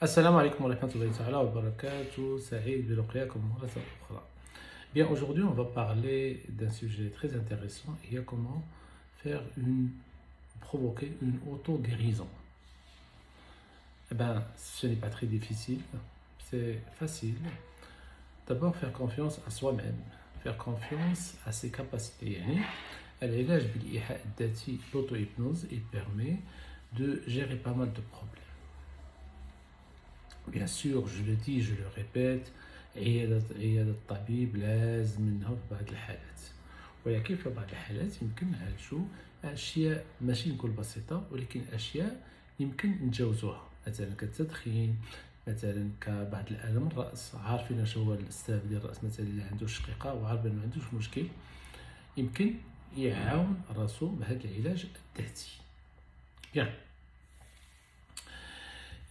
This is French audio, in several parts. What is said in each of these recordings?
السلام عليكم ورحمة الله تعالى وبركاته سعيد بلقياكم مرة أخرى. Bien, aujourd'hui, on va parler d'un sujet très intéressant. Il y a comment provoquer une auto-guérison. Eh ben, ce n'est pas très difficile, c'est facile. D'abord, faire confiance à soi-même, faire confiance à ses capacités. يعني العلاج بالإيحاء الذاتي l'auto-hypnose, il permet de gérer pas mal de problèmes. Bien sûr, je le dis, je le répète, عيادة الطبيب لازم منها في بعض الحالات، ولكن في بعض الحالات يمكن نعالجو أشياء ماشي نقول بسيطة، ولكن أشياء يمكن نتجاوزوها، مثلا كالتدخين، مثلا كبعض الآلام الرأس، عارفين اش هو السبب ديال الرأس مثلا اللي عنده شقيقة وعارف ما عندوش مشكل، يمكن يعاون راسو بهذا العلاج الذاتي. Bien.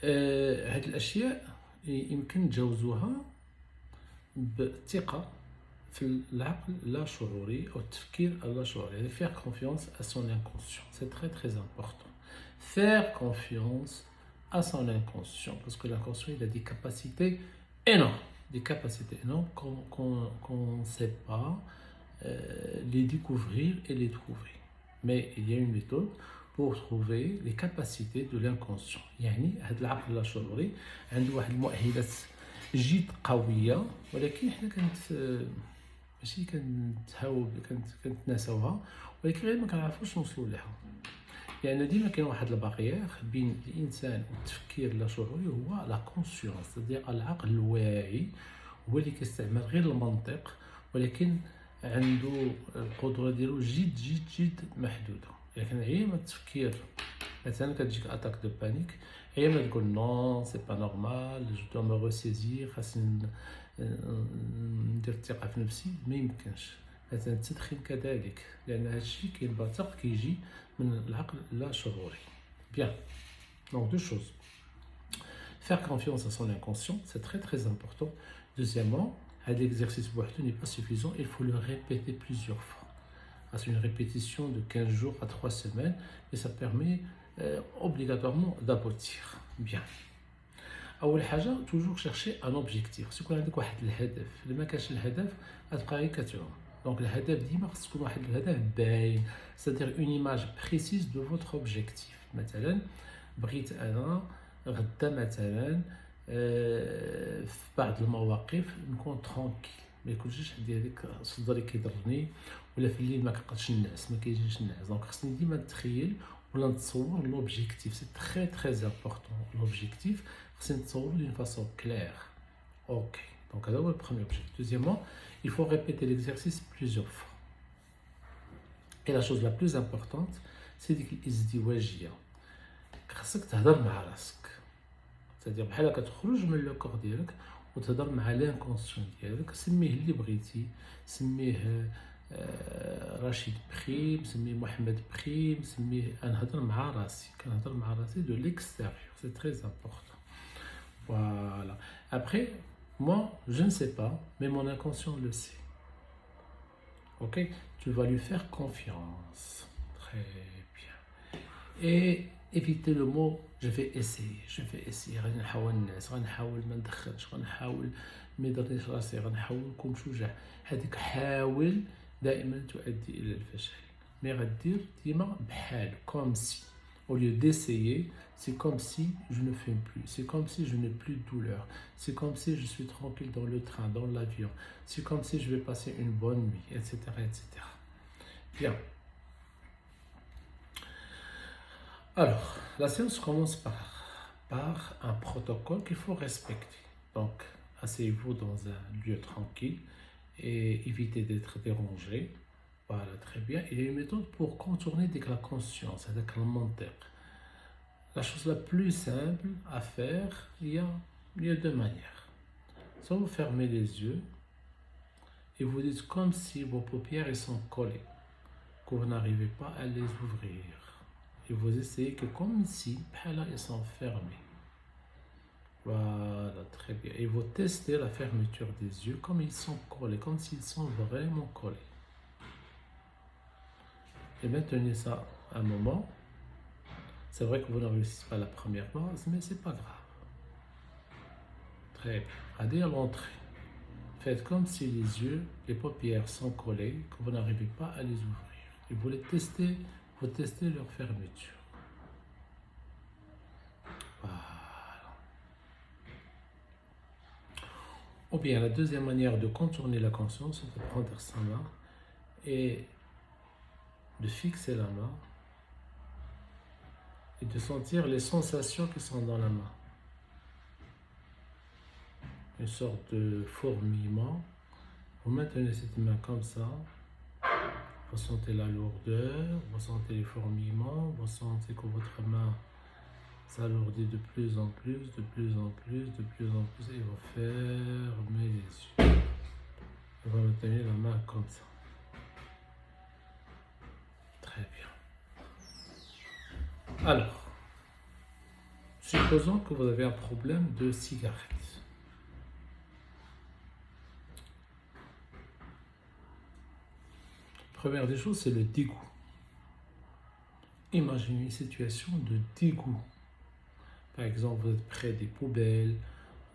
هاد الاشياء يمكن نتجاوزوها بالثقه في العقل اللا شعوري او التفكير اللا شعوري، يعني faire confiance à son inconscient, c'est très très important. Faire confiance à son inconscient, parce que l'inconscient il a des capacités énormes, qu'on ne sait pas les découvrir et les trouver. Mais il y a une méthode pour trouver les capacités de l'inconscient. يعني هذا العقل اللاشعوري عنده واحد المؤهلات جد قويه، ولكن حنا ماشي كنتناساوها، ولكن غير ما كنعرفوش نوصلوا لها. يعني ديما كاين واحد الباريير بين الانسان والتفكير اللاشعوري، هو لا كونسيونس، ديال العقل الواعي، هو اللي كيستعمل غير المنطق، ولكن عنده القدره ديالو جد محدوده. لكن عيما التفكير مثلا كتجيك اتاك دو بانيك، عيما تقول نو سي با نورمال، جو دو مو ريسيزير، خاصني ندير الثقه في نفسي، ما يمكنش. مثلا التدخين كذلك، لان هادشي كينبثق كيجي من العقل اللا شعوري. Bien, donc deux choses. Faire confiance à son inconscient, c'est très très important. Deuxièmement, l'exercice n'est pas suffisant, il faut le répéter plusieurs fois. C'est une répétition de 15 jours à 3 semaines et ça permet obligatoirement d'aboutir. Bien. أول حاجة toujours chercher un objectif. سي يكون عندك واحد الهدف، إلا ما كانش الهدف غتبقى غير كتعوم. دونك الهدف ديما خص يكون واحد الهدف باين، c'est-à-dire une image précise de votre objectif. مثلا بغيت أنا غدا مثلا في بعض المواقف نكون ترونكيل، ما يكونش عندي هذيك صدري كيضرني، ولا في الليل ما كنبقاش نعس، ما كيجيش النعاس. دونك خصني ديما نتخيل ولا نتصور l'objectif, c'est très très important. L'objectif, c'est de s'en d'une façon claire. Ok, donc c'est le premier objectif. Deuxièmement, il faut répéter l'exercice plusieurs fois. Et la chose la plus importante, c'est l'izdiwajia. خاصك تهضر مع راسك، c'est-à-dire بحال كتخرج من لو كور ديالك وتهضر مع لانكونسيون ديالك. سميه اللي بغيتي، سميه رشيد بريم، سميه محمد بريم، سميه. انا نهضر مع راسي، كنهضر مع راسي de l'extérieur, c'est très important. Voilà. Après, moi, je ne sais pas, mais mon inconscient le sait. Ok? Tu vas lui faire confiance. Très bien. Et éviter le mot je vais essayer. غادي نحاول نعس، غنحاول ما ندخنش، غنحاول ما يضرنيش راسي، غنحاول نكون شجاع. هذيك حاول دائما تؤدي الى الفشل. مي غدير ديما بحال comme si. Au lieu d'essayer, c'est comme si je ne fume plus, c'est comme si je n'ai plus de douleur, c'est comme si je suis tranquille dans le train, dans l'avion, c'est comme si je vais passer une bonne nuit, etc. etc. Bien. Alors, la séance commence par un protocole qu'il faut respecter. Donc, asseyez-vous dans un lieu tranquille et évitez d'être dérangé. Voilà, très bien. Il y a une méthode pour contourner avec la conscience, avec le mental. La chose la plus simple à faire, il y a deux manières. Soit vous fermez les yeux et vous dites comme si vos paupières sont collées, que vous n'arrivez pas à les ouvrir. Et vous essayez que comme si ils sont fermés. Voilà, très bien. Et vous testez la fermeture des yeux comme ils sont collés, comme s'ils sont vraiment collés. Et maintenez ça un moment. C'est vrai que vous ne réussissez pas la première fois, mais c'est pas grave. Très bien. Allez à l'entrée. Faites comme si les paupières sont collées, que vous n'arrivez pas à les ouvrir. Et vous testez leur fermeture. Voilà. Ou bien la deuxième manière de contourner la conscience, c'est de prendre sa main et de fixer la main et de sentir les sensations qui sont dans la main. Une sorte de fourmillement. Vous maintenez cette main comme ça. Vous sentez la lourdeur, vous sentez les fourmillements, vous sentez que votre main s'alourdit de plus en plus, de plus en plus, de plus en plus, et vous fermez les yeux. Et vous maintenez la main comme ça. Très bien. Alors, supposons que vous avez un problème de cigarette. Première des choses, c'est le dégoût. Imaginez une situation de dégoût. Par exemple, vous êtes près des poubelles,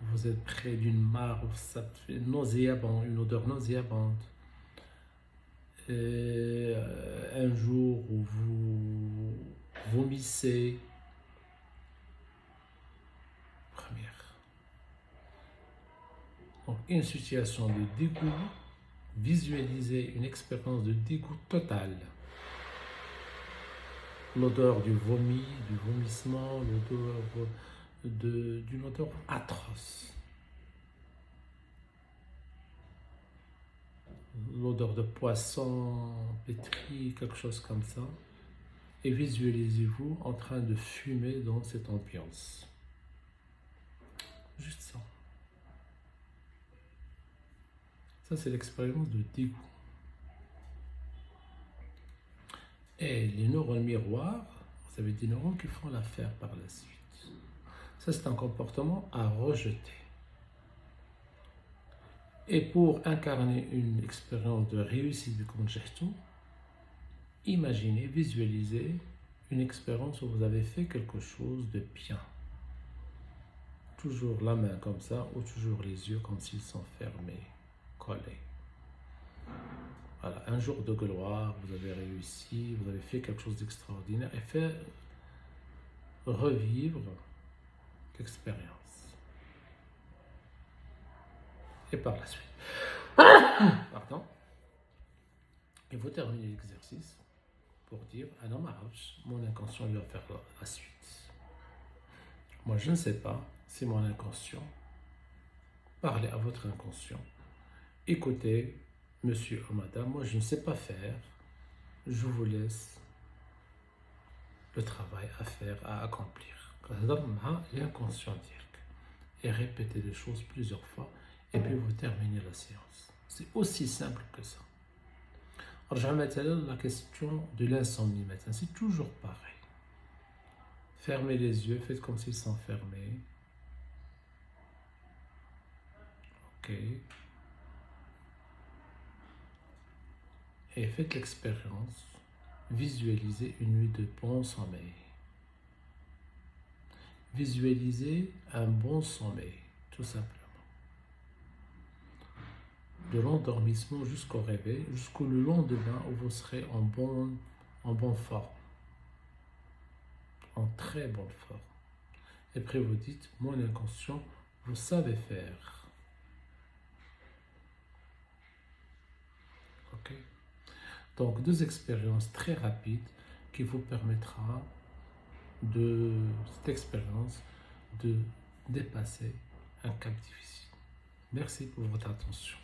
vous êtes près d'une mare, ça fait nauséabond, une odeur nauséabonde. Et un jour où vous vomissez. Première. Donc, une situation de dégoût, visualisez une expérience de dégoût total. L'odeur du vomi, du vomissement, l'odeur d'une odeur atroce. L'odeur de poisson pétri, quelque chose comme ça. Et visualisez-vous en train de fumer dans cette ambiance. Juste ça. Ça, c'est l'expérience de dégoût. Et les neurones miroirs, vous avez des neurones qui font l'affaire par la suite. Ça, c'est un comportement à rejeter. Et pour incarner une expérience de réussite du conjecture, imaginez, visualisez une expérience où vous avez fait quelque chose de bien. Toujours la main comme ça, ou toujours les yeux comme s'ils sont fermés, collés. Voilà, un jour de gloire, vous avez réussi, vous avez fait quelque chose d'extraordinaire et fait revivre l'expérience. Et par la suite, pardon, et vous terminez l'exercice pour dire « Ah non, mon inconscient lui va faire la suite. » Moi, je ne sais pas, c'est mon inconscient. Parlez à votre inconscient. Écoutez, monsieur ou madame, moi je ne sais pas faire, je vous laisse le travail à faire, à accomplir. L'inconscient direct. Et répétez les choses plusieurs fois, et puis vous terminez la séance. C'est aussi simple que ça. Alors, la question de l'insomnie maintenant, c'est toujours pareil. Fermez les yeux, faites comme s'ils sont fermés. Ok. Et faites l'expérience, visualisez une nuit de bon sommeil. Visualisez un bon sommeil, tout simplement. De l'endormissement jusqu'au réveil, jusqu'au lendemain où vous serez en bonne forme, en très bonne forme. Et après vous dites, mon inconscient, vous savez faire. Ok? Donc, deux expériences très rapides qui vous permettra de cette expérience de dépasser un cap difficile. Merci pour votre attention.